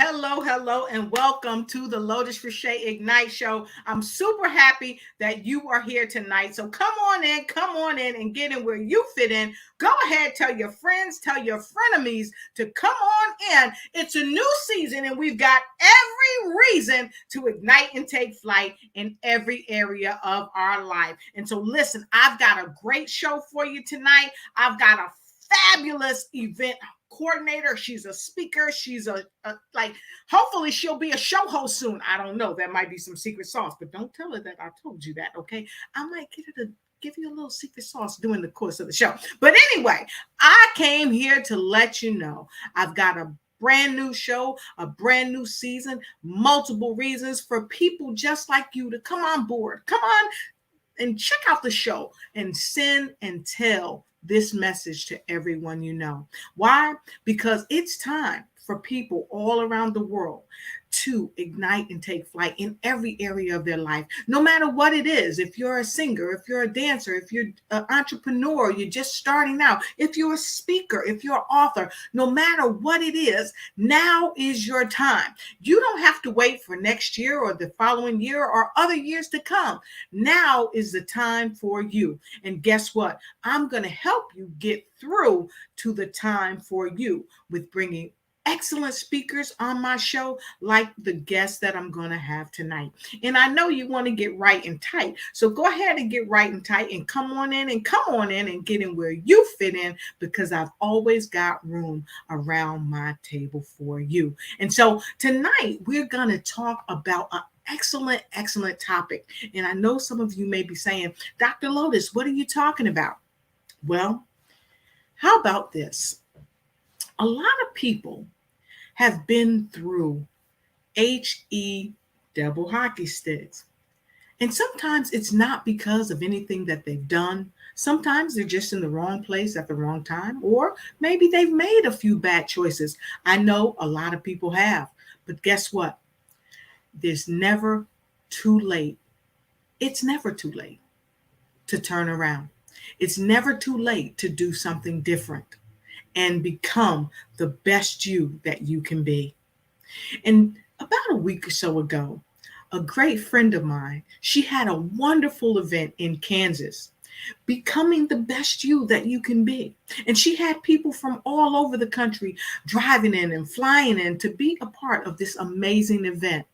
Hello, and welcome to the Lotus Riche Ignites Show. I'm super happy that you are here tonight. So come on in and get in where you fit in. Go ahead, tell your friends, tell your frenemies to come on in. It's a new season, and we've got every reason to ignite and take flight in every area of our life. And so listen, I've got a great show for you tonight. I've got a fabulous event coordinator. She's a speaker. She's hopefully she'll be a show host soon. I don't know. That might be some secret sauce, but don't tell her that I told you that, okay? I might get her to give you a little secret sauce during the course of the show. But anyway, I came here to let you know I've got a brand new show, a brand new season, multiple reasons for people just like you to come on board. Come on and check out the show and send and tell this message to everyone you know. Why? Because it's time for people all around the world to ignite and take flight in every area of their life, no matter what it is. If you're a singer, if you're a dancer, if you're an entrepreneur, you're just starting out, if you're a speaker, if you're an author, no matter what it is, now is your time. You don't have to wait for next year or the following year or other years to come. Now is the time for you. And guess what? I'm going to help you get through to the time for you with bringing excellent speakers on my show, like the guests that I'm going to have tonight. And I know you want to get right and tight. So go ahead and get right and tight and come on in and get in where you fit in, because I've always got room around my table for you. And so tonight we're going to talk about an excellent topic. And I know some of you may be saying, Dr. Lotus, what are you talking about? Well, how about this? A lot of people have been through HE double hockey sticks. And sometimes it's not because of anything that they've done. Sometimes they're just in the wrong place at the wrong time, or maybe they've made a few bad choices. I know a lot of people have, but guess what? There's never too late. It's never too late to turn around. It's never too late to do something different and become the best you that you can be. And about a week or so ago, a great friend of mine, she had a wonderful event in Kansas, becoming the best you that you can be. And she had people from all over the country driving in and flying in to be a part of this amazing event.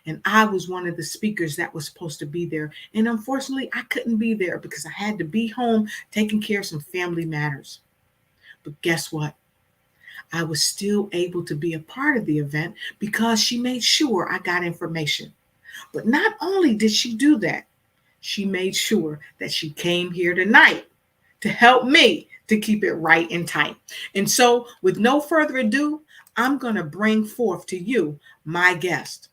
And I was one of the speakers that was supposed to be there. And unfortunately, I couldn't be there because I had to be home taking care of some family matters. But guess what? I was still able to be a part of the event because she made sure I got information. But not only did she do that, she made sure that she came here tonight to help me to keep it right and tight. And so with no further ado, I'm going to bring forth to you my guest.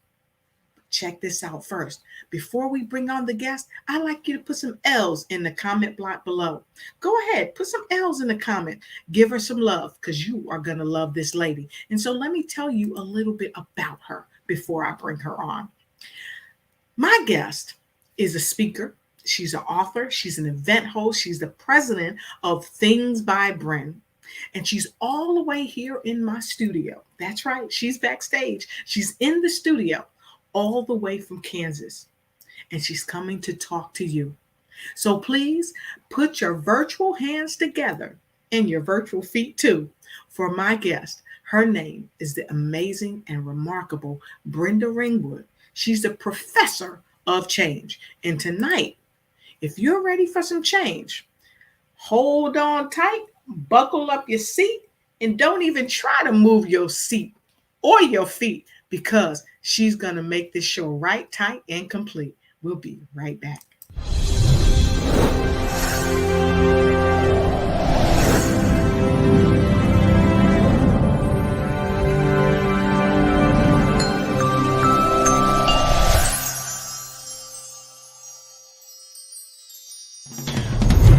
Check this out first. Before we bring on the guest, I'd like you to put some L's in the comment block below. Go ahead, put some L's in the comment. Give her some love, because you are going to love this lady. And so let me tell you a little bit about her before I bring her on. My guest is a speaker. She's an author. She's an event host. She's the president of Things by Bren. And she's all the way here in my studio. That's right. She's backstage. She's in the studio, all the way from Kansas, and she's coming to talk to you. So please put your virtual hands together and your virtual feet too for my guest. Her name is the amazing and remarkable Brenda Ringwood. She's the professor of change. And tonight, if you're ready for some change, hold on tight, buckle up your seat, and don't even try to move your seat or your feet, because she's going to make this show right, tight, and complete. We'll be right back.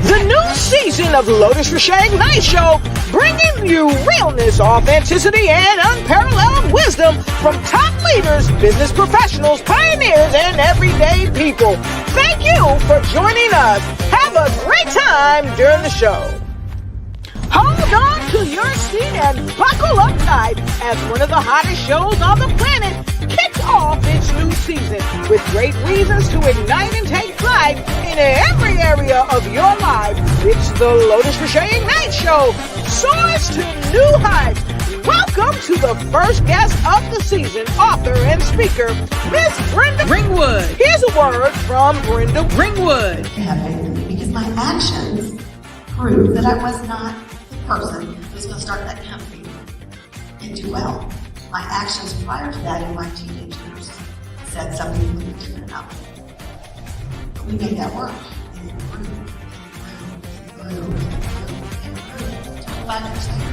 The new season of the Lotus Riche Ignites Show, bringing you realness, authenticity, and unparalleled wisdom from top leaders, business professionals, pioneers, and everyday people. Thank you for joining us. Have a great time during the show. Hold on to your seat and buckle up tight as one of the hottest shows on the planet kicks off its new season with great reasons to ignite and take flight in every area of your life. It's the Lotus Riche Ignites Show. Soars to new heights. Welcome to the first guest of the season, author and speaker, Miss Brenda Ringwood. Here's a word from Brenda Ringwood. Because my actions proved that I was not the person who was going to start that company and do well. My actions prior to that in my teenage years said something completely different about me. But we made that work, and it grew, and grew, and grew, and grew, and grew. 25 years later.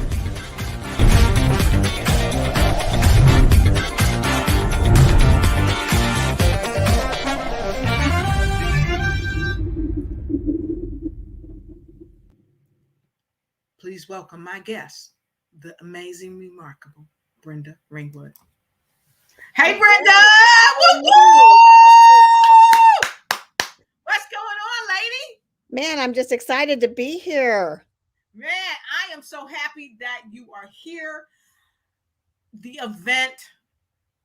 Please welcome my guest, the amazing, remarkable Brenda Ringwood. Hey, Brenda! Woo-hoo! What's going on, lady? Man, I'm just excited to be here. Man, I am so happy that you are here. The event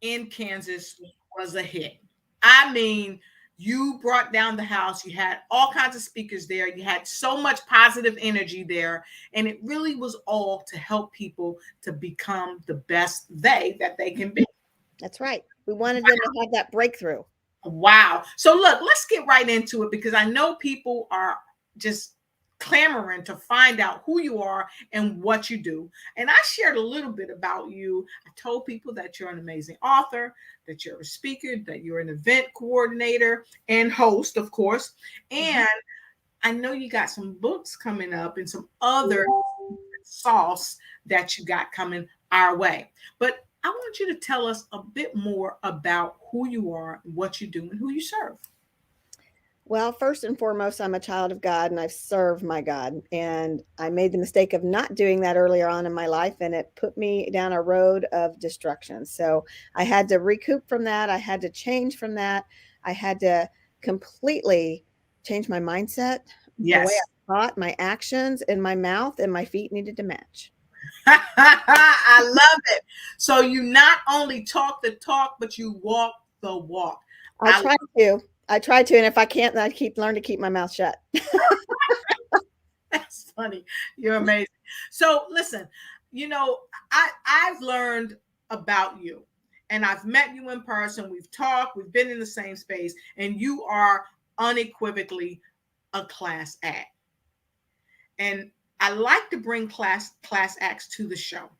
in Kansas was a hit. I mean, you brought down the house. You had all kinds of speakers there. You had so much positive energy there. And it really was all to help people to become the best that they can be. That's right. We wanted them to have that breakthrough. Wow. So look, let's get right into it because I know people are just clamoring to find out who you are and what you do. And I shared a little bit about you. I told people that you're an amazing author, that you're a speaker, that you're an event coordinator and host, of course. And I know you got some books coming up and some other sauce that you got coming our way. But I want you to tell us a bit more about who you are, what you do, and who you serve. Well, first and foremost, I'm a child of God and I've served my God. And I made the mistake of not doing that earlier on in my life, and it put me down a road of destruction. So I had to recoup from that. I had to change from that. I had to completely change my mindset, Yes. the way I thought, my actions, and my mouth and my feet needed to match. I love it. So you not only talk the talk, but you walk the walk. I try to. And if I can't, then I learn to keep my mouth shut. That's funny. You're amazing. So listen, I've learned about you and I've met you in person. We've talked, we've been in the same space, and you are unequivocally a class act. And I like to bring class acts to the show.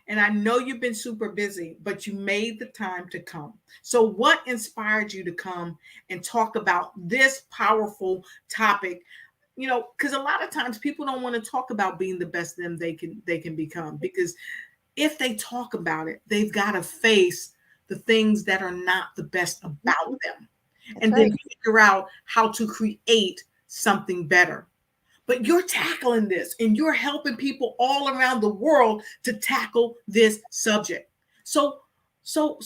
And I know you've been super busy, but you made the time to come. So what inspired you to come and talk about this powerful topic? Because a lot of times people don't want to talk about being the best them they can become, because if they talk about it, they've got to face the things that are not the best about them. And then figure out how to create something better. But you're tackling this and you're helping people all around the world to tackle this subject. So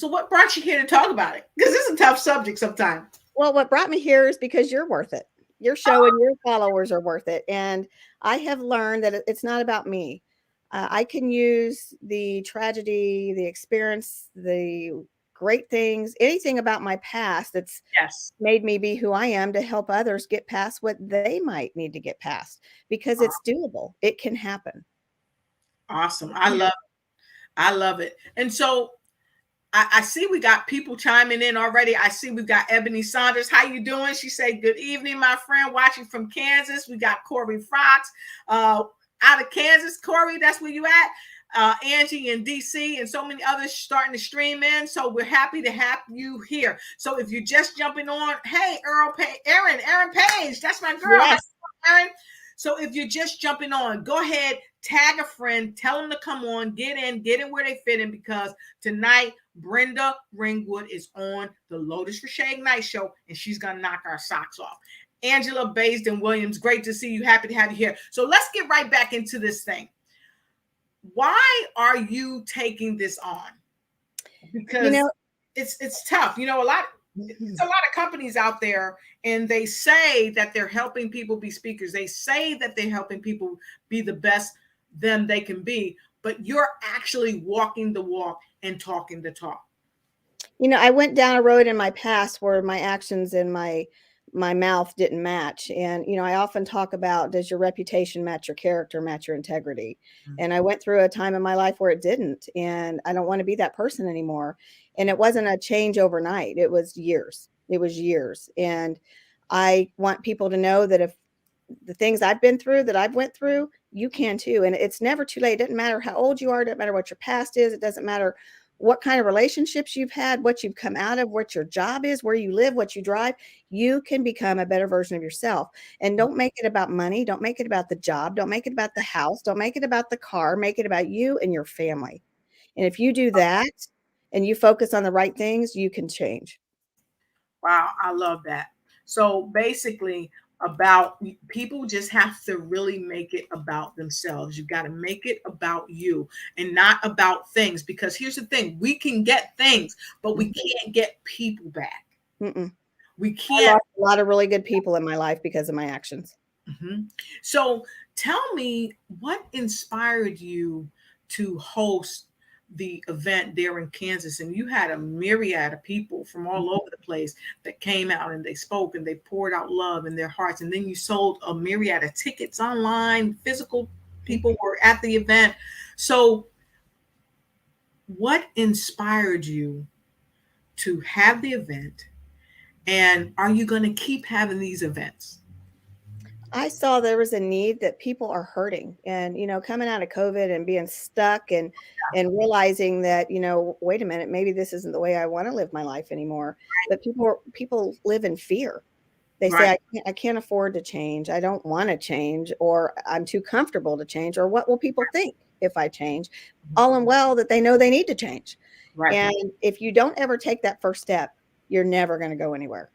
what brought you here to talk about it? Because it's a tough subject sometimes. Well, what brought me here is because you're worth it. Your show and your followers are worth it. And I have learned that it's not about me. I can use the tragedy, the experience, the great things, anything about my past that's made me be who I am to help others get past what they might need to get past, because it's doable. It can happen. Awesome. I love it. And so I see we got people chiming in already. I see we've got Ebony Saunders. How you doing? She said, good evening, my friend, watching from Kansas. We got Corey Fox out of Kansas. Corey, that's where you at. Angie in DC and so many others starting to stream in. So we're happy to have you here. So if you're just jumping on, hey, Erin Page, that's my girl. Yes. Erin. So if you're just jumping on, go ahead, tag a friend, tell them to come on, get in where they fit in, because tonight Brenda Ringwood is on the Lotus Riche Ignites Show and she's going to knock our socks off. Angela Baisden Williams, great to see you. Happy to have you here. So let's get right back into this thing. Why are you taking this on? Because it's tough. It's a lot of companies out there, and they say that they're helping people be speakers. They say that they're helping people be the best them they can be, but you're actually walking the walk and talking the talk. I went down a road in my past where my actions and my mouth didn't match. And, I often talk about, does your reputation match your character, match your integrity? And I went through a time in my life where it didn't, and I don't want to be that person anymore. And it wasn't a change overnight. It was years. And I want people to know that if the things I've been through, that I've went through, you can too. And it's never too late. It doesn't matter how old you are. It doesn't matter what your past is. It doesn't matter what kind of relationships you've had, what you've come out of, what your job is, where you live, what you drive. You can become a better version of yourself. And don't make it about money. Don't make it about the job. Don't make it about the house. Don't make it about the car. Make it about you and your family. And if you do that and you focus on the right things, you can change. Wow, I love that. So basically, about people just have to really make it about themselves. You got to make it about you and not about things, because here's the thing: we can get things, but we can't get people back. Mm-mm. We I can't. lost a lot of really good people in my life because of my actions. Mm-hmm. So tell me, what inspired you to host the event there in Kansas? And you had a myriad of people from all over the place that came out and they spoke and they poured out love in their hearts. And then you sold a myriad of tickets online, physical people were at the event. So what inspired you to have the event? And are you going to keep having these events? I saw there was a need, that people are hurting, and, coming out of COVID and being stuck and realizing that, wait a minute, maybe this isn't the way I want to live my life anymore. But people live in fear. They say, Right. I can't afford to change. I don't want to change, or I'm too comfortable to change, or what will people think if I change? All and well that they know they need to change. Right. And if you don't ever take that first step, you're never going to go anywhere.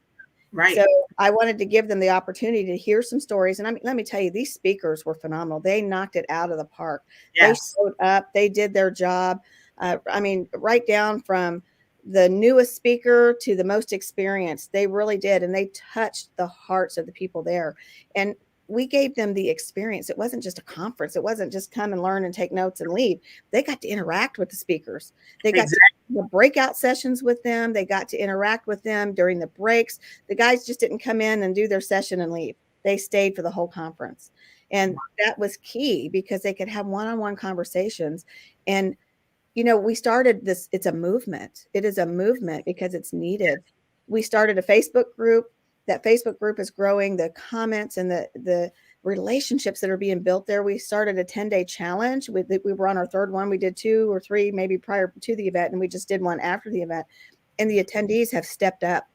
Right. So I wanted to give them the opportunity to hear some stories. And let me tell you, these speakers were phenomenal. They knocked it out of the park. Yes. They showed up. They did their job. Right down from the newest speaker to the most experienced, they really did. And they touched the hearts of the people there. And we gave them the experience. It wasn't just a conference. It wasn't just come and learn and take notes and leave. They got to interact with the speakers. They got Exactly. the breakout sessions with them. They got to interact with them during the breaks. The guys just didn't come in and do their session and leave. They stayed for the whole conference. And that was key, because they could have one-on-one conversations. And, we started this. It's a movement. It is a movement because it's needed. We started a Facebook group. That Facebook group is growing. The comments and the relationships that are being built there. We started a 10-day challenge. We were on our third one. We did 2 or 3 maybe prior to the event, and we just did one after the event. And the attendees have stepped up.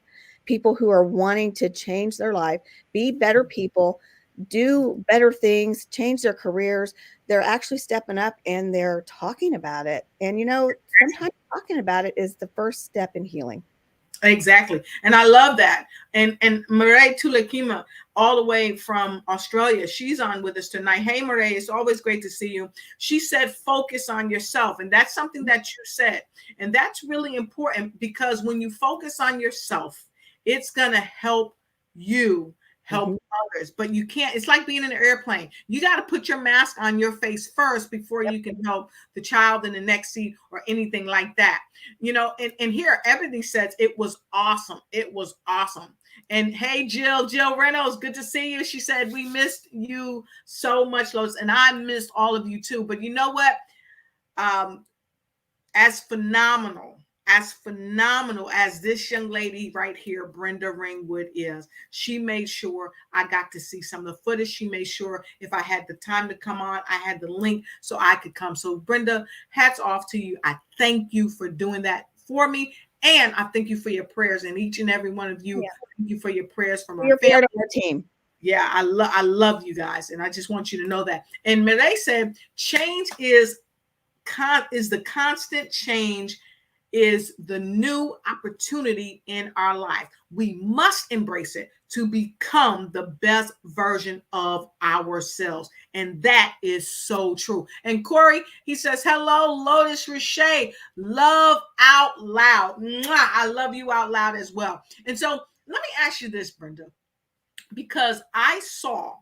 People who are wanting to change their life, be better people, do better things, change their careers. They're actually stepping up and they're talking about it. And, sometimes talking about it is the first step in healing. Exactly. And I love that. And Marae Tulakima, all the way from Australia, she's on with us tonight. Hey, Marae, it's always great to see you. She said, focus on yourself. And that's something that you said. And that's really important, because when you focus on yourself, it's going to help you help others. But you can't, it's like being in an airplane. You got to put your mask on your face first before you can help the child in the next seat or anything like that. And here, everything says it was awesome. It was awesome. And hey, Jill Reynolds, good to see you. She said, we missed you so much, Lotus. And I missed all of you too. But you know what? As phenomenal as this young lady right here, Brenda Ringwood, is, she made sure I got to see some of the footage. She made sure if I had the time to come on, I had the link so I could come. So Brenda, hats off to you. I thank you for doing that for me. And I thank you for your prayers, and each and every one of you. Yeah. Thank you for your prayers from our family. Our team. Yeah, I love you guys. And I just want you to know that. And Marae said, change is the constant change, is the new opportunity in our life. We must embrace it to become the best version of ourselves. And that is so true. And Corey, he says, hello, Lotus Riche, love out loud. Mwah, I love you out loud as well. And so let me ask you this, Brenda, because I saw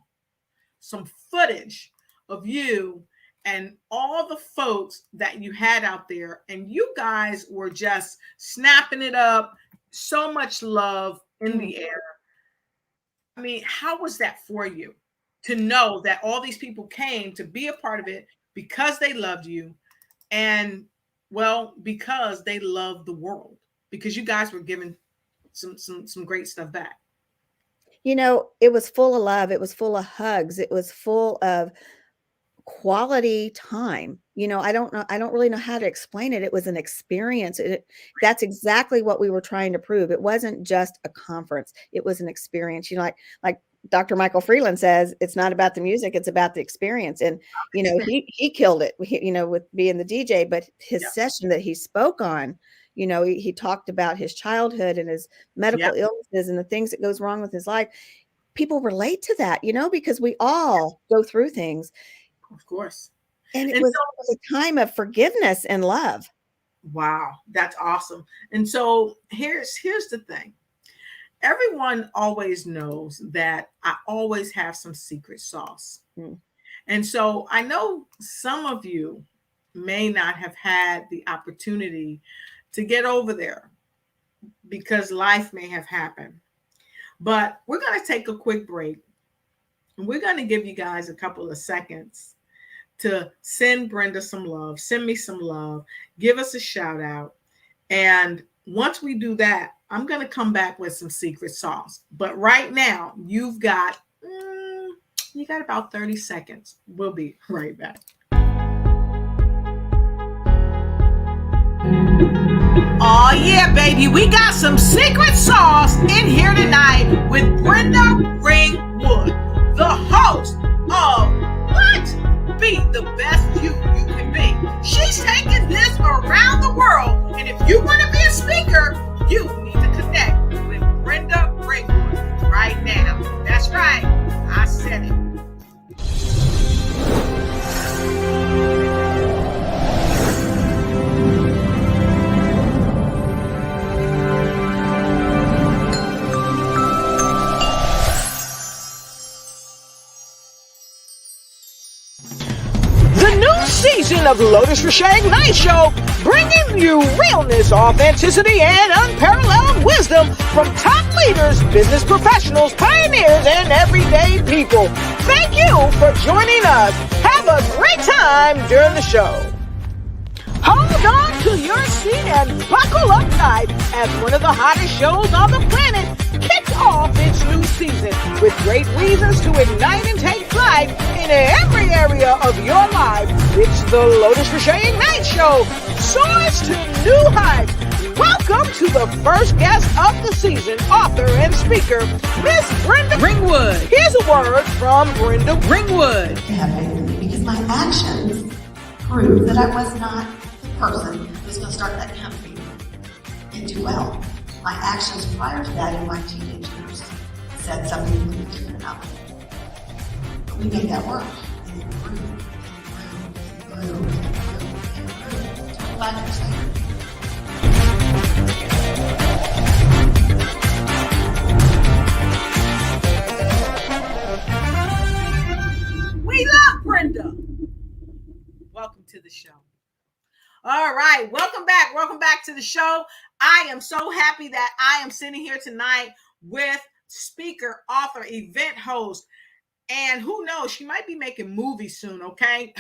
some footage of you and all the folks that you had out there, and you guys were just snapping it up. So much love in the air. I mean, how was that for you to know that all these people came to be a part of it because they loved you, and well, because they loved the world, because you guys were giving some great stuff back? You know, it was full of love. It was full of hugs. It was full of quality time. You know, I don't really know how to explain it. It was an experience. That's exactly what we were trying to prove. It wasn't just a conference. It was an experience. You know, like Dr. Michael Freeland says, it's not about the music, it's about the experience. And, you know, he killed it, you know, with being the DJ, but his session that he spoke on, you know, he talked about his childhood and his medical illnesses and the things that goes wrong with his life. People relate to that, you know, because we all go through things. Of course. And it was a time of forgiveness and love. Wow, that's awesome. And so here's the thing. Everyone always knows that I always have some secret sauce. And so I know some of you may not have had the opportunity to get over there because life may have happened. But we're going to take a quick break, and we're going to give you guys a couple of seconds to send Brenda some love, send me some love, give us a shout out. And once we do that, I'm going to come back with some secret sauce. But right now, you've got about 30 seconds. We'll be right back. Oh yeah, baby, we got some secret sauce in here tonight with Brenda Ringwood, the host of What? Be the Best You Can Be. She's taking this around the world, and if you want to be a speaker, you need to connect with Brenda Ringwood right now. That's right, I said it. Season of Lotus Riche Ignites Show, bringing you realness, authenticity, and unparalleled wisdom from top leaders, business professionals, pioneers, and everyday people. Thank you for joining us. Have a great time during the show. Hold on to your seat and buckle up tight as one of the hottest shows on the planet kicks off its new season with great reasons to ignite and take flight in every area of your life. It's the Lotus Riche Ignites Show. Soars to new heights. Welcome to the first guest of the season, author and speaker, Miss Brenda Ringwood. Here's a word from Brenda Ringwood. Because my actions proved that I was not the person who was going to start that company and do well. My actions prior to that in my teenage years said something completely different about me. But we made that work, and it grew, and it grew, and it grew, and it grew, until 5 years later. We love Brenda. Welcome to the show. All right, welcome back. Welcome back to the show. I am so happy that I am sitting here tonight with speaker, author, event host, and who knows, she might be making movies soon, okay?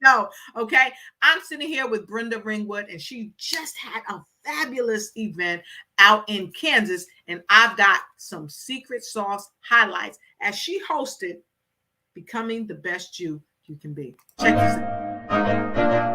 No, okay? I'm sitting here with Brenda Ringwood, and she just had a fabulous event out in Kansas, and I've got some secret sauce highlights as she hosted Becoming the Best You Can Be. Check this out.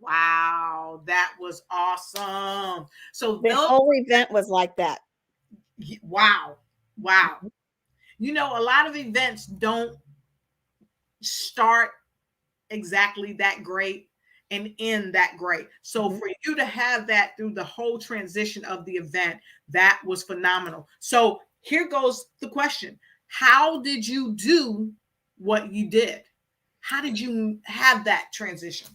Wow, that was awesome. So The whole event was like that. wow. Wow. You know, a lot of events don't start exactly that great and end that great. So for you to have that through the whole transition of the event, that was phenomenal. So here goes the question. How did you do what you did? How did you have that transition?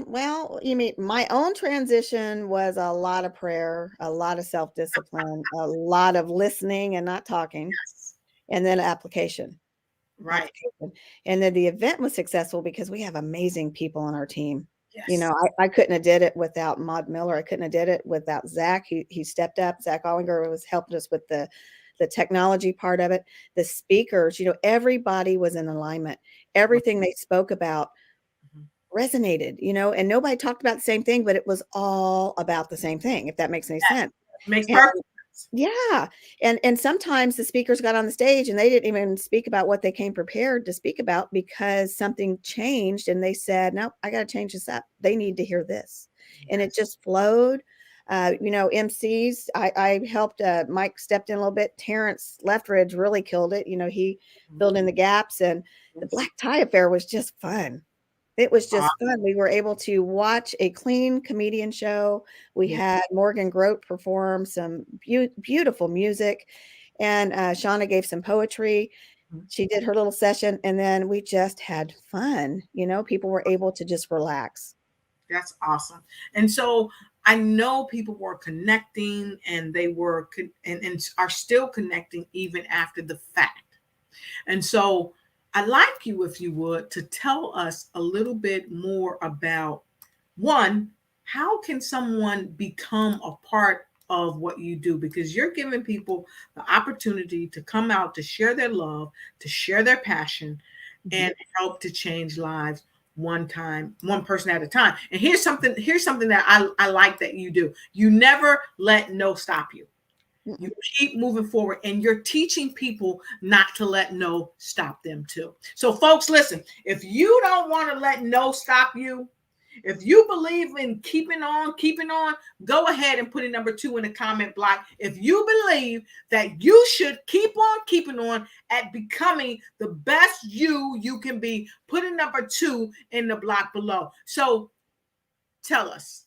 Well, you mean my own transition was a lot of prayer, a lot of self-discipline, a lot of listening and not talking, Yes. and then application. Right. And then the event was successful because we have amazing people on our team. You Yes. know, I couldn't have did it without Maud Miller. I couldn't have did it without Zach. He stepped up. Zach Ollinger was helping us with the technology part of it. The speakers, you know, everybody was in alignment. Everything they spoke about resonated, you know, and nobody talked about the same thing, but it was all about the same thing, if that makes any sense. Makes And perfect sense. yeah. And sometimes the speakers got on the stage and they didn't even speak about what they came prepared to speak about because something changed and they said, no, I got to change this up. They need to hear this. And it just flowed. You know, MCs, I helped, Mike stepped in a little bit. Terrence Leftridge really killed it. You know, he filled in the gaps, and the Black Tie Affair was just fun. It was just fun. We were able to watch a clean comedian show. We had Morgan Grote perform some beautiful music, and Shauna gave some poetry. She did her little session, and then we just had fun. You know, people were able to just relax. That's awesome. And so I know people were connecting, and they were and are still connecting even after the fact. And so I'd like you, if you would, to tell us a little bit more about, one, how can someone become a part of what you do? Because you're giving people the opportunity to come out, to share their love, to share their passion, and help to change lives one person at a time. And here's something that I like that you do. You never let no stop you. You keep moving forward, and you're teaching people not to let no stop them too. So folks, listen, if you don't want to let no stop you, if you believe in keeping on, go ahead and put a number 2 in the comment block. If you believe that you should keep on keeping on at becoming the best you can be, put a number 2 in the block below. So tell us,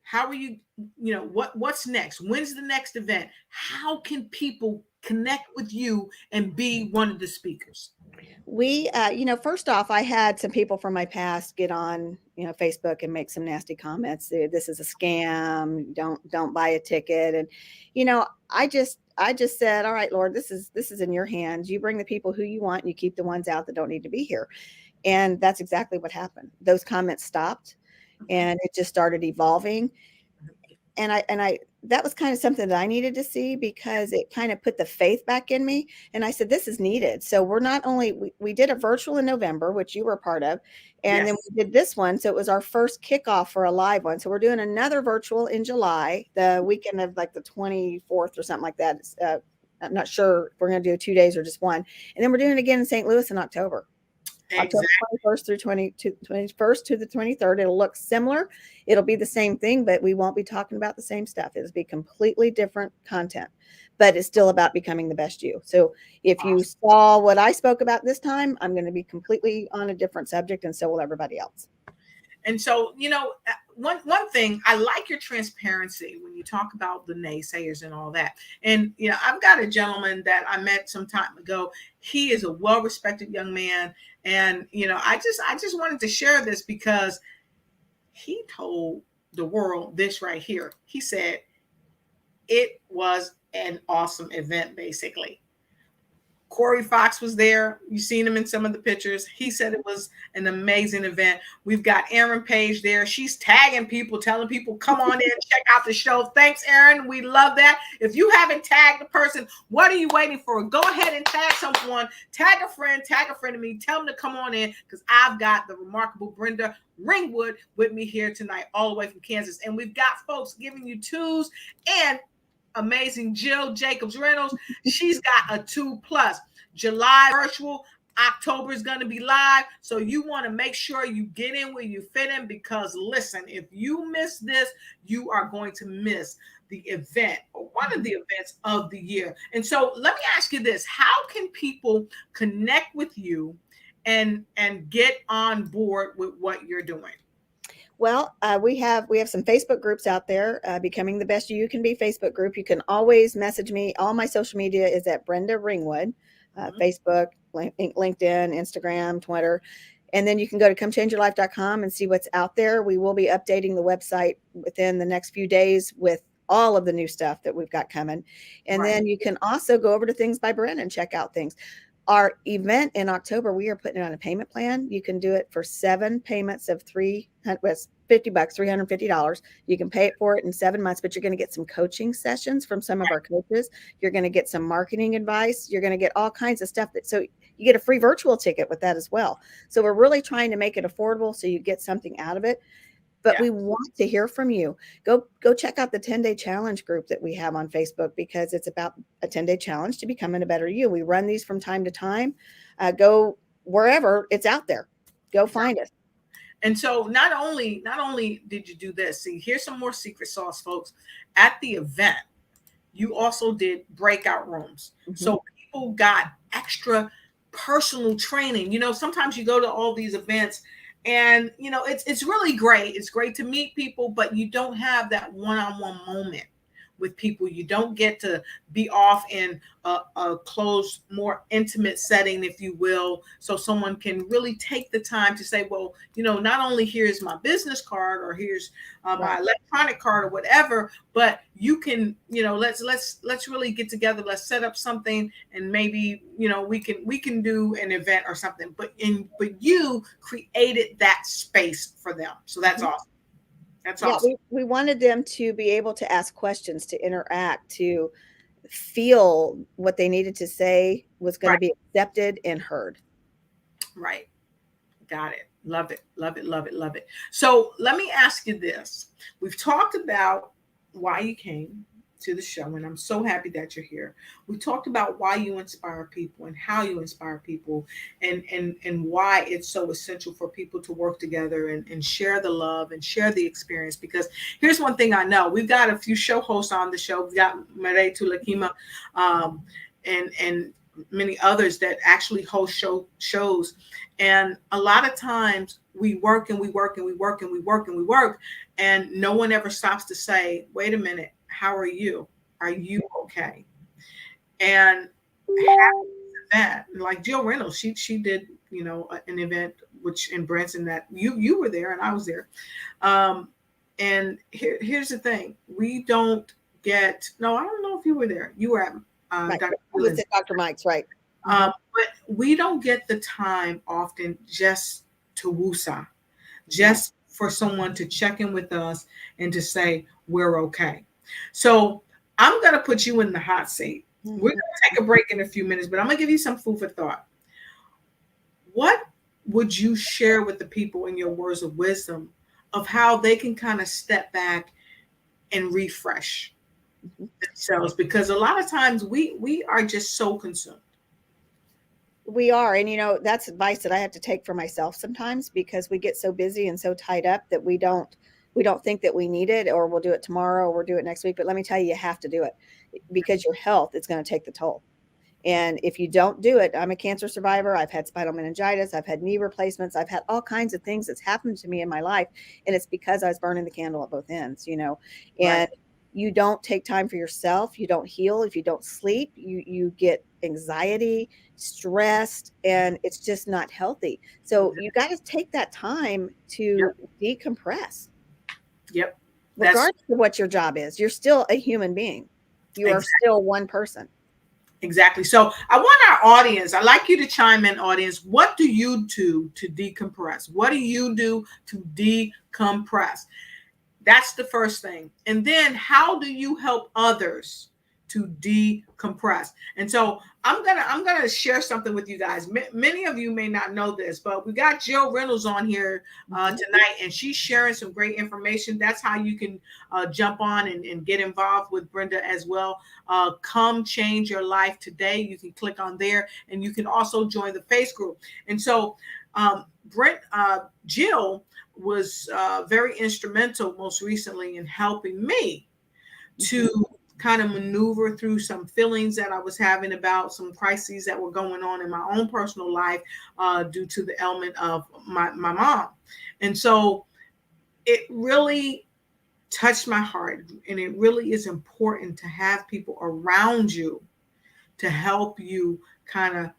how are you, you know, what's next? When's the next event? How can people connect with you and be one of the speakers? We, you know, first off, I had some people from my past get on, you know, Facebook and make some nasty comments. This is a scam. Don't buy a ticket. And, you know, I just said, all right, Lord, this is in your hands. You bring the people who you want, and you keep the ones out that don't need to be here. And that's exactly what happened. Those comments stopped, and it just started evolving. And I that was kind of something that I needed to see, because it kind of put the faith back in me. And I said, this is needed. So we're not only, we did a virtual in November, which you were a part of, and then we did this one. So it was our first kickoff for a live one. So we're doing another virtual in July, the weekend of like the 24th or something like that. I'm not sure if we're going to do 2 days or just one. And then we're doing it again in St. Louis in October. October 21st through 21st to the 23rd. It'll look similar. It'll be the same thing, but we won't be talking about the same stuff. It'll be completely different content, but it's still about becoming the best you. So if you saw what I spoke about this time, I'm going to be completely on a different subject, and so will everybody else. And so, you know, one thing, I like your transparency when you talk about the naysayers and all that. And, you know, I've got a gentleman that I met some time ago. He is a well-respected young man. And, you know, I just wanted to share this because he told the world this right here. He said, it was an awesome event, basically. Corey Fox was there. You've seen him in some of the pictures. He said it was an amazing event. We've got Erin Page there. She's tagging people, telling people, come on in, check out the show. Thanks, Erin. We love that. If you haven't tagged a person, what are you waiting for? Go ahead and tag someone. Tag a friend of me. Tell them to come on in, because I've got the remarkable Brenda Ringwood with me here tonight, all the way from Kansas. And we've got folks giving you 2s, and amazing Jill Jacobs Reynolds. She's got a 2+. July virtual. October is going to be live. So you want to make sure you get in where you fit in, because listen, if you miss this, you are going to miss the event, or one of the events of the year. And so let me ask you this: how can people connect with you and get on board with what you're doing? Well, we have some Facebook groups out there. Becoming the Best You Can Be Facebook group. You can always message me. All my social media is at Brenda Ringwood, Facebook, LinkedIn, Instagram, Twitter. And then you can go to comechangeyourlife.com and see what's out there. We will be updating the website within the next few days with all of the new stuff that we've got coming. And then you can also go over to Things by Brenda and check out things. Our event in October, we are putting it on a payment plan. You can do it for 7 payments of $50, $350. You can pay it for it in 7 months, but you're going to get some coaching sessions from some of our coaches. You're going to get some marketing advice. You're going to get all kinds of stuff. So you get a free virtual ticket with that as well. So we're really trying to make it affordable so you get something out of it. But we want to hear from you. Go check out the 10-day challenge group that we have on Facebook, because it's about a 10-day challenge to becoming a better you. We run these from time to time. Go wherever it's out there. Go find us. And so not only did you do this, see, here's some more secret sauce, folks. At the event, you also did breakout rooms. So people got extra personal training. Sometimes you go to all these events and, it's really great. It's great to meet people, but you don't have that one-on-one moment with people. You don't get to be off in a closed, more intimate setting, if you will, so someone can really take the time to say, well, not only here's my business card, or here's my electronic card, or whatever, but you can, let's really get together. Let's set up something, and maybe, we can do an event or something. But you created that space for them. So that's awesome. That's awesome. We wanted them to be able to ask questions, to interact, to feel what they needed to say was going to be accepted and heard. Right. Got it. Love it. Love it. Love it. Love it. So let me ask you this. We've talked about why you came to the show, and I'm so happy that you're here. We talked about why you inspire people and how you inspire people, and why it's so essential for people to work together and share the love and share the experience. Because here's one thing I know: we've got a few show hosts on the show. We've got Mere Tulakima, and many others that actually host shows. And a lot of times we work and we work and we work and we work and we work, and no one ever stops to say, wait a minute, how are you? Are you okay? And that, like Jill Reynolds, she did, an event which in Branson that you were there and I was there. And here's the thing: we don't get. No, I don't know if you were there. You were at Dr. Mike's, right? But we don't get the time often just to woosah, just for someone to check in with us and to say we're okay. So I'm going to put you in the hot seat. We're going to take a break in a few minutes, but I'm going to give you some food for thought. What would you share with the people in your words of wisdom of how they can kind of step back and refresh themselves? Because a lot of times we are just so consumed. We are. And, that's advice that I have to take for myself sometimes, because we get so busy and so tied up that we don't think that we need it, or we'll do it tomorrow, or we'll do it next week. But let me tell you, you have to do it, because your health is going to take the toll. And if you don't do it, I'm a cancer survivor. I've had spinal meningitis. I've had knee replacements. I've had all kinds of things that's happened to me in my life. And it's because I was burning the candle at both ends, and you don't take time for yourself. You don't heal. If you don't sleep, you get anxiety, stressed, and it's just not healthy. So you got to take that time to decompress. Yep. Regardless of what your job is, you're still a human being. You are still one person. Exactly. So I want our audience, I'd like you to chime in, audience. What do you do to decompress? What do you do to decompress? That's the first thing. And then how do you help others to decompress. And so I'm gonna share something with you guys. Many of you may not know this, but we got Jill Reynolds on here tonight, and she's sharing some great information. That's how you can jump on and get involved with Brenda as well. Come Change Your Life Today. You can click on there, and you can also join the Face group. And so Jill was very instrumental most recently in helping me to kind of maneuver through some feelings that I was having about some crises that were going on in my own personal life due to the ailment of my mom. And so it really touched my heart, and it really is important to have people around you to help you kind of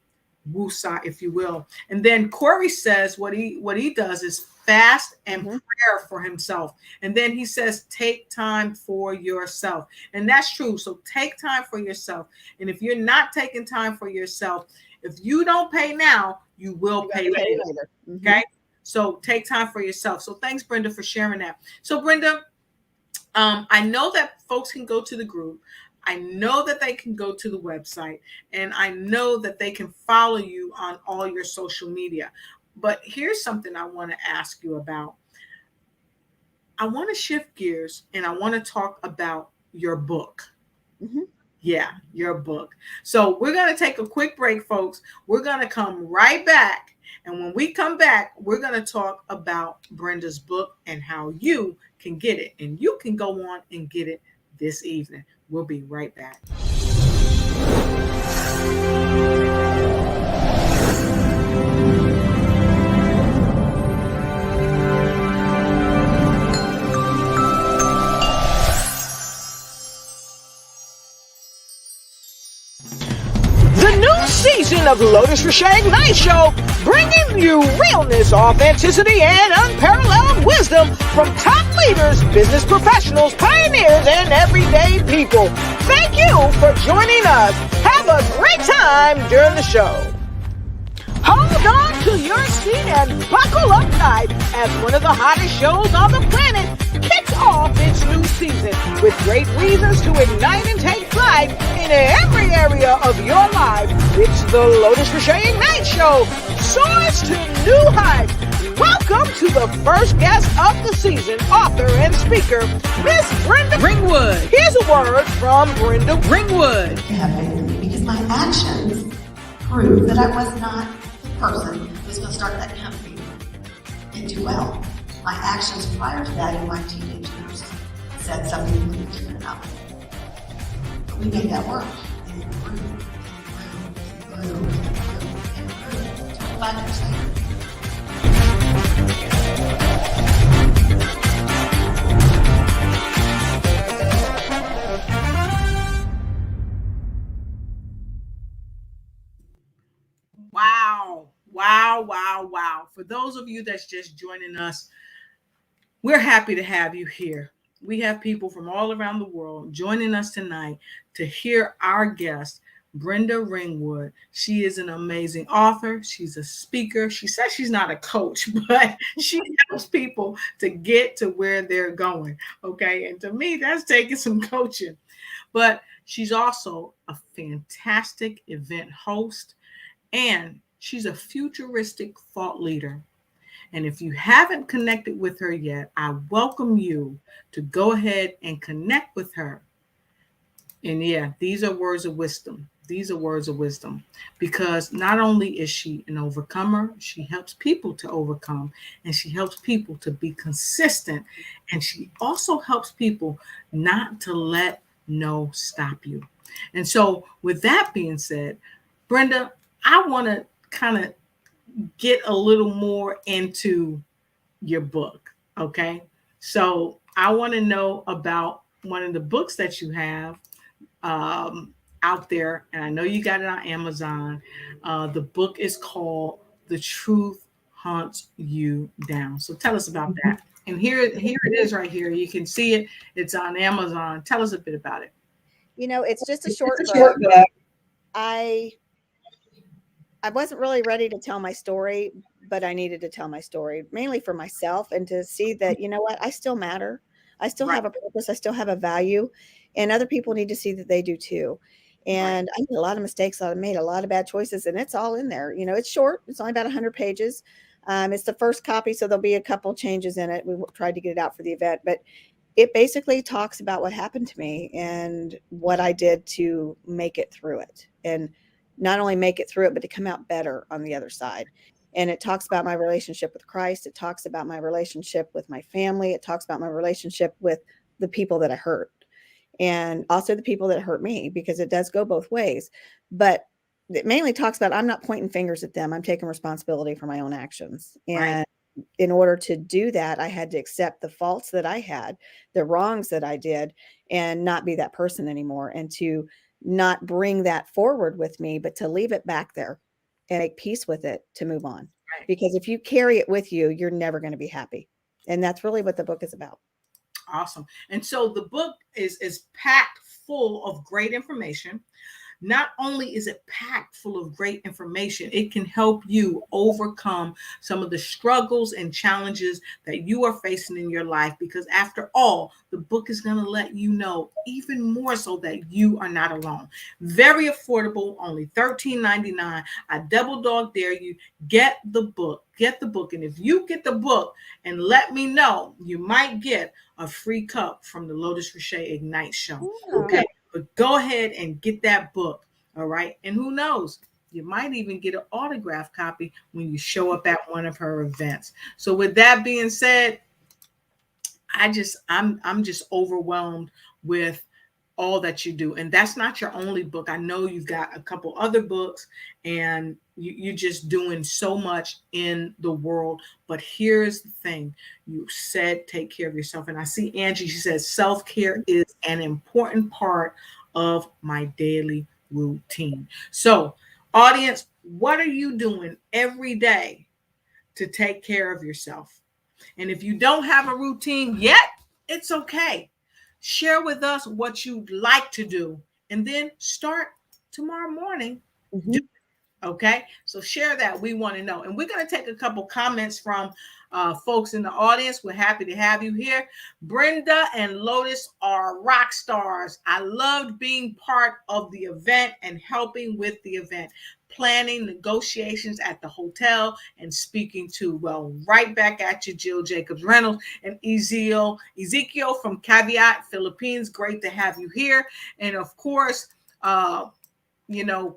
woosah, if you will. And then Corey says what he does is fast and prayer for himself. And then he says, take time for yourself. And that's true. So take time for yourself. And if you're not taking time for yourself, if you don't pay now, you will pay later. Okay. So take time for yourself. So thanks, Brenda, for sharing that. So Brenda, I know that folks can go to the group. I know that they can go to the website, and I know that they can follow you on all your social media. But here's something I want to ask you about. I want to shift gears, and I want to talk about your book. Yeah, your book. So we're going to take a quick break, folks. We're going to come right back. And when we come back, we're going to talk about Brenda's book and how you can get it. And you can go on and get it this evening. We'll be right back. The new season of Lotus Riche Ignites Show, bringing you realness, authenticity, and unparalleled wisdom from top leaders, business professionals, pioneers, and everyday people. Thank you for joining us. Have a great time during the show. Hold on to your seat and buckle up tight as one of the hottest shows on the planet kicks off its new season with great reasons to ignite and take flight in every area of your life. It's the Lotus Riche Ignites Show. Soars to new heights. Welcome to the first guest of the season, author and speaker, Miss Brenda Ringwood. Here's a word from Brenda Ringwood. Because my actions proved that I was not the person who was going to start that company and do well. My actions prior to that in my teenage years said something completely different about me. But we made that work. And it grew, and grew, and grew, and grew, and grew. 25 years later. Wow. For those of you that's just joining us, we're happy to have you here. We have people from all around the world joining us tonight to hear our guest, Brenda Ringwood. She is an amazing author. She's a speaker. She says she's not a coach, but she helps people to get to where they're going. Okay. And to me, that's taking some coaching. But she's also a fantastic event host, and she's a futuristic thought leader. And if you haven't connected with her yet, I welcome you to go ahead and connect with her. And yeah, these are words of wisdom. These are words of wisdom, because not only is she an overcomer, she helps people to overcome, and she helps people to be consistent. And she also helps people not to let no stop you. And so with that being said, Brenda, I want to kind of get a little more into your book. Okay. So I want to know about one of the books that you have out there. And I know you got it on Amazon. The book is called The Truth Hunts You Down. So tell us about that. And here it is right here. You can see it. It's on Amazon. Tell us a bit about it. You know, it's just a short book. I wasn't really ready to tell my story, but I needed to tell my story mainly for myself and to see that, you know what, I still matter. I still have a purpose. I still have a value. and other people need to see that they do too. And I made a lot of mistakes. I made a lot of bad choices, and it's all in there. It's short. It's only about 100 pages. It's the first copy, so there'll be a couple changes in it. We tried to get it out for the event, but it basically talks about what happened to me and what I did to make it through it. And not only make it through it, but to come out better on the other side. And it talks about my relationship with Christ. It talks about my relationship with my family. It talks about my relationship with the people that I hurt, and also the people that hurt me, because it does go both ways. But it mainly talks about, I'm not pointing fingers at them. I'm taking responsibility for my own actions. And in order to do that, I had to accept the faults that I had, the wrongs that I did, and not be that person anymore, and to not bring that forward with me, but to leave it back there and make peace with it, to move on. Because if you carry it with you, you're never going to be happy. And that's really what the book is about. Awesome. And so the book is packed full of great information. Not only is it packed full of great information, it can help you overcome some of the struggles and challenges that you are facing in your life, because after all, the book is going to let you know even more so that you are not alone. Very affordable, only $13.99. I double dog dare you, get the book. Get the book. And if you get the book and let me know, you might get a free cup from the Lotus Riche Ignites Show. Okay. But go ahead and get that book. All right. And who knows, you might even get an autographed copy when you show up at one of her events. So with that being said, I'm just overwhelmed with all that you do. And that's not your only book. I know you've got a couple other books, and you're just doing so much in the world. But here's the thing. You said take care of yourself. And I see Angie, she says self-care is an important part of my daily routine. So, audience, what are you doing every day to take care of yourself? And if you don't have a routine yet, it's okay. Share with us what you'd like to do, and then start tomorrow morning. Okay, so share that. We want to know. And we're going to take a couple comments from folks in the audience. We're happy to have you here. Brenda and Lotus are rock stars. I loved being part of the event and helping with the event, planning negotiations at the hotel and speaking to. Well, right back at you, Jill Jacobs Reynolds and Ezekiel from Caveat, Philippines. Great to have you here. And of course,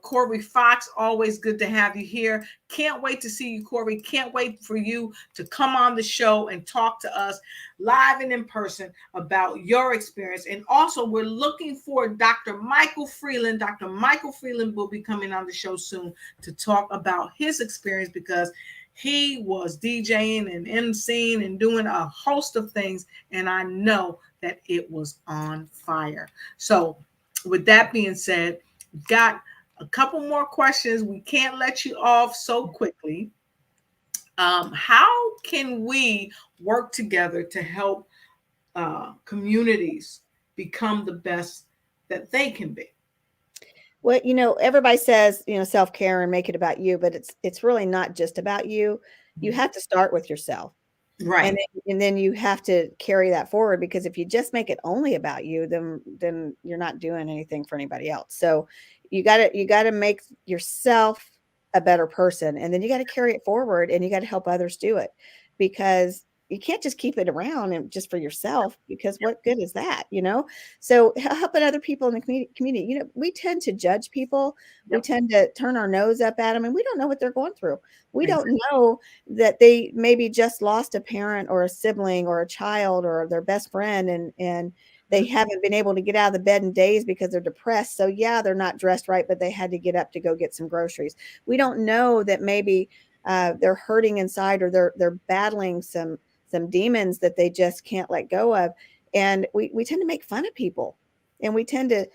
Corey Fox, always good to have you here. Can't wait to see you, Corey. Can't wait for you to come on the show and talk to us live and in person about your experience. And also, we're looking for Dr. Michael Freeland. Dr. Michael Freeland will be coming on the show soon to talk about his experience, because he was DJing and emceeing and doing a host of things, and I know that it was on fire. So with that being said, got a couple more questions. We can't let you off so quickly. How can we work together to help communities become the best that they can be? Well, everybody says, self-care and make it about you, but it's really not just about you. You have to start with yourself. Right. And then you have to carry that forward, because if you just make it only about you, then you're not doing anything for anybody else. So you got to make yourself a better person, and then you got to carry it forward, and you got to help others do it, because you can't just keep it around and just for yourself, because what good is that? So helping other people in the community, we tend to judge people. We tend to turn our nose up at them, and we don't know what they're going through. We don't know that they maybe just lost a parent or a sibling or a child or their best friend, and they haven't been able to get out of the bed in days because they're depressed. So yeah, they're not dressed right, but they had to get up to go get some groceries. We don't know that maybe they're hurting inside, or they're battling some demons that they just can't let go of. And we tend to make fun of people, and we tend to,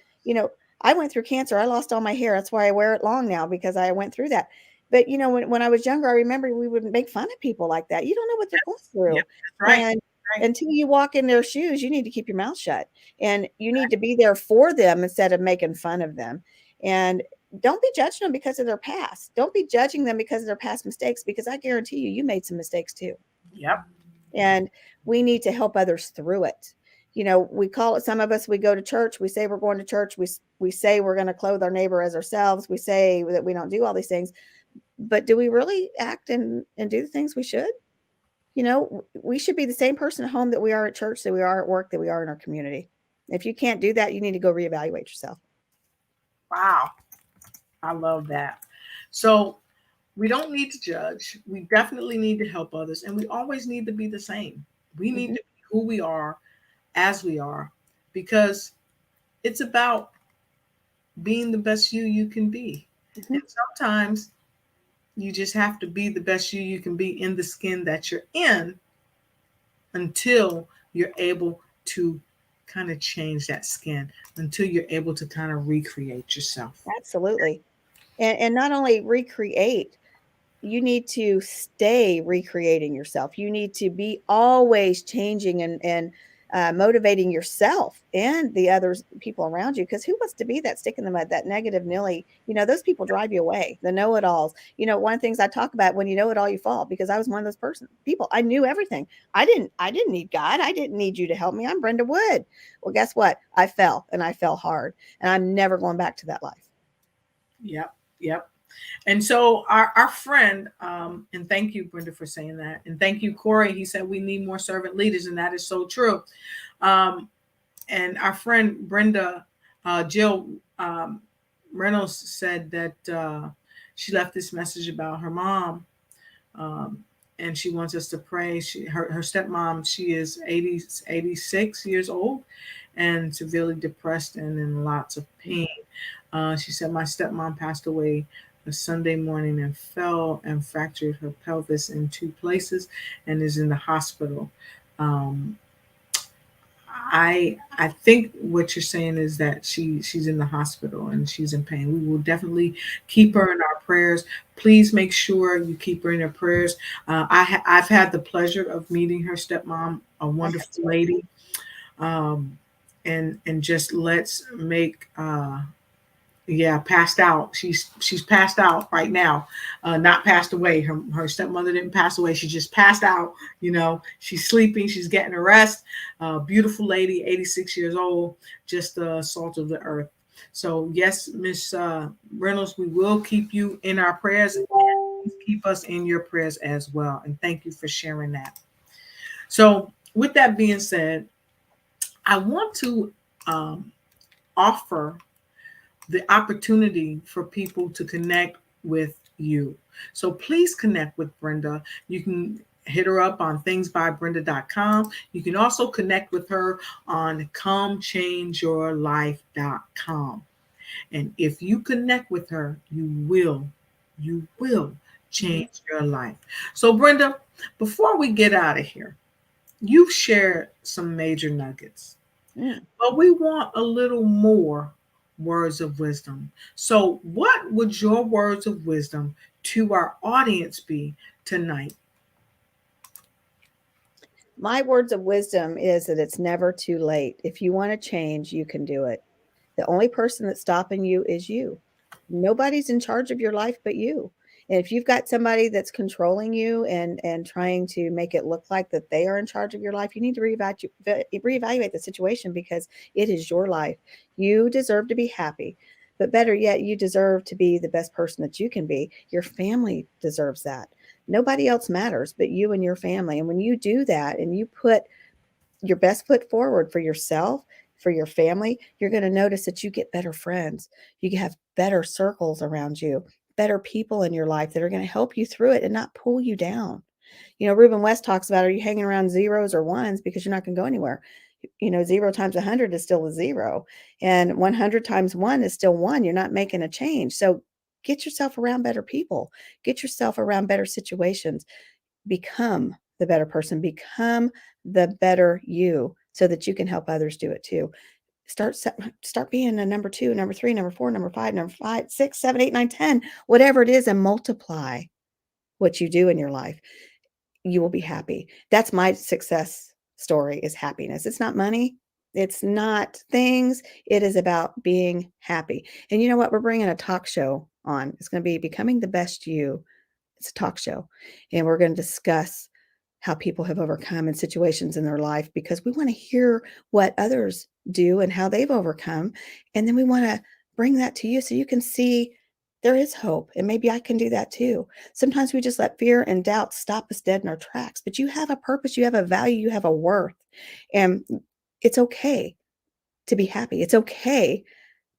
I went through cancer. I lost all my hair. That's why I wear it long now, because I went through that. But when I was younger, I remember we would make fun of people like that. You don't know what they're going through. Yep, that's right. And until you walk in their shoes, you need to keep your mouth shut, and you need to be there for them instead of making fun of them. And don't be judging them because of their past. Don't be judging them because of their past mistakes, because I guarantee you made some mistakes too. Yep. And we need to help others through it. We call it, some of us, we go to church, we say we're going to church, we say we're going to clothe our neighbor as ourselves, we say that we don't do all these things, but do we really act and do the things we should? We should be the same person at home that we are at church, that we are at work, that we are in our community. If you can't do that, you need to go reevaluate yourself. Wow. I love that. So we don't need to judge. We definitely need to help others. And we always need to be the same. We need to be who we are as we are, because it's about being the best you can be. And sometimes you just have to be the best you can be in the skin that you're in until you're able to kind of change that skin, until you're able to kind of recreate yourself. Absolutely. And not only recreate, you need to stay recreating yourself. You need to be always changing and motivating yourself and the others, people around you. Because who wants to be that stick in the mud, that negative Nelly? Those people drive you away. The know-it-alls. One of the things I talk about, when you know it all, you fall. Because I was one of those people. I knew everything. I didn't need God. I didn't need you to help me. I'm Brenda Wood. Well, guess what? I fell, and I fell hard, and I'm never going back to that life. Yep. And so our friend, and thank you, Brenda, for saying that. And thank you, Corey. He said we need more servant leaders, and that is so true. And our friend Brenda, Jill Reynolds, said that she left this message about her mom, and she wants us to pray. Her stepmom, she is 86 years old and severely depressed and in lots of pain. She said, my stepmom passed away a Sunday morning and fell and fractured her pelvis in 2 places and is in the hospital. I think what you're saying is that she's in the hospital and she's in pain. We will definitely keep her in our prayers. Please make sure you keep her in your prayers. I've had the pleasure of meeting her stepmom, a wonderful lady. And just let's make passed out. She's passed out right now, not passed away. Her stepmother didn't pass away. She just passed out. She's sleeping. She's getting a rest. Beautiful lady, 86 years old, just the salt of the earth. So yes, Miss Reynolds, we will keep you in our prayers, and please keep us in your prayers as well. And thank you for sharing that. So with that being said, I want to offer the opportunity for people to connect with you. So please connect with Brenda. You can hit her up on thingsbybrenda.com. You can also connect with her on comechangeyourlife.com. And if you connect with her, you will change your life. So Brenda, before we get out of here, you've shared some major nuggets, but we want a little more words of wisdom. So what would your words of wisdom to our audience be tonight? My words of wisdom is that it's never too late. If you want to change, you can do it. The only person that's stopping you is you. Nobody's in charge of your life but you. And if you've got somebody that's controlling you and trying to make it look like that they are in charge of your life, you need to reevaluate the situation, because it is your life. You deserve to be happy. But better yet, you deserve to be the best person that you can be. Your family deserves that. Nobody else matters but you and your family. And when you do that and you put your best foot forward for yourself, for your family, you're going to notice that you get better friends. You have better circles around you, better people in your life that are going to help you through it and not pull you down. Ruben West talks about, are you hanging around zeros or ones? Because you're not going to go anywhere. 0 times 100 is still a 0, and 100 times 1 is still 1. You're not making a change. So get yourself around better people, get yourself around better situations, become the better person, become the better you, so that you can help others do it too. Start being a number 2, number 3, number 4, number 5, 6, 7, 8, 9, 10, whatever it is, and multiply what you do in your life. You will be happy. That's my success story, is happiness. It's not money. It's not things. It is about being happy. And you know what? We're bringing a talk show on. It's going to be Becoming the Best You. It's a talk show. And we're going to discuss how people have overcome in situations in their life, because we want to hear what others do and how they've overcome. And then we want to bring that to you so you can see there is hope. And maybe I can do that too. Sometimes we just let fear and doubt stop us dead in our tracks, but you have a purpose, you have a value, you have a worth. And it's okay to be happy. It's okay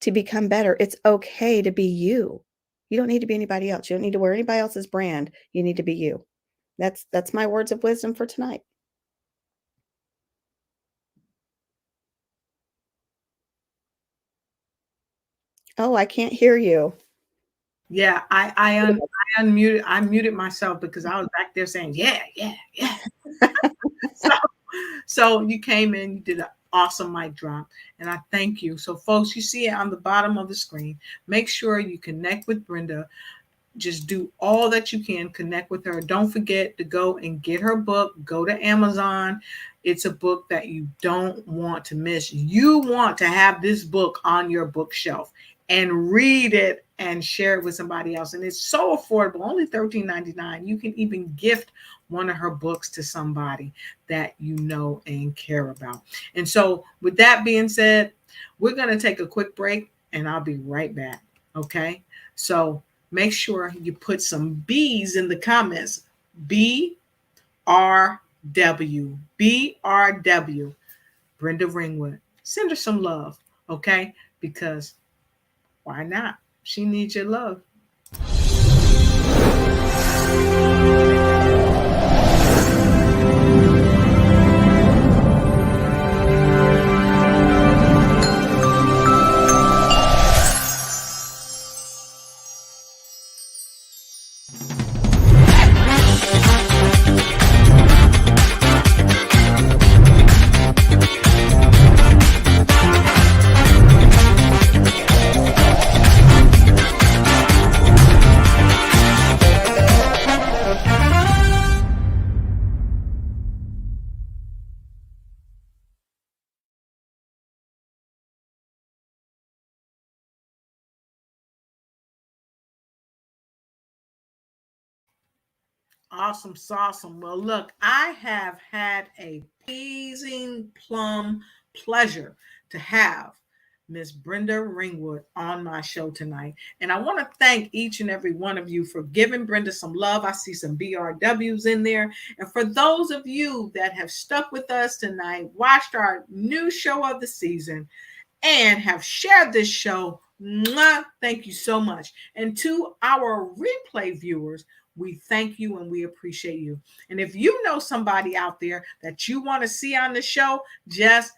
to become better. It's okay to be you. You don't need to be anybody else. You don't need to wear anybody else's brand. You need to be you. That's my words of wisdom for tonight. Oh, I can't hear you. Yeah, I unmuted. I muted myself because I was back there saying, yeah. So you came in, you did an awesome mic drop, and I thank you. So folks, you see it on the bottom of the screen. Make sure you connect with Brenda. Just do all that you can, connect with her. Don't forget to go and get her book. Go to Amazon. It's a book that you don't want to miss. You want to have this book on your bookshelf and read it and share it with somebody else. And it's so affordable, only $13.99. You can even gift one of her books to somebody that you know and care about. And so with that being said, we're going to take a quick break and I'll be right back. Okay. So make sure you put some B's in the comments. BRW. BRW. Brenda Ringwood. Send her some love. Okay. Because why not? She needs your love. Awesome, awesome. Well, look, I have had a pleasing plum pleasure to have Miss Brenda Ringwood on my show tonight. And I want to thank each and every one of you for giving Brenda some love. I see some BRWs in there. And for those of you that have stuck with us tonight, watched our new show of the season, and have shared this show, thank you so much. And to our replay viewers, we thank you and we appreciate you. And if you know somebody out there that you want to see on the show, just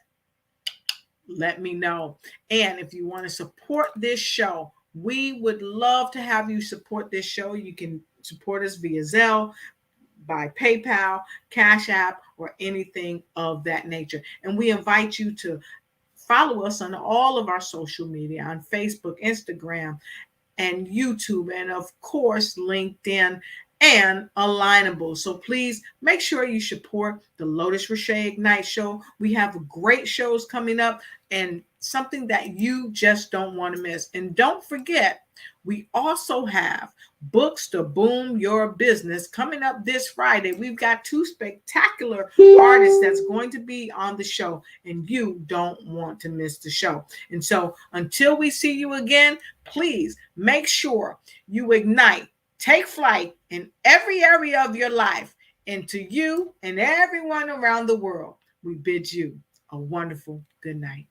let me know. And if you want to support this show, we would love to have you support this show. You can support us via Zelle, by PayPal, Cash App, or anything of that nature. And we invite you to follow us on all of our social media, on Facebook, Instagram, and YouTube, and of course, LinkedIn and Alignable. So please make sure you support the Lotus Riche Ignites Show. We have great shows coming up and something that you just don't want to miss. And don't forget, we also have Books to Boom Your Business coming up this Friday. We've got two spectacular artists that's going to be on the show, and you don't want to miss the show. And so until we see you again, please make sure you ignite, take flight in every area of your life. And to you and everyone around the world, we bid you a wonderful good night.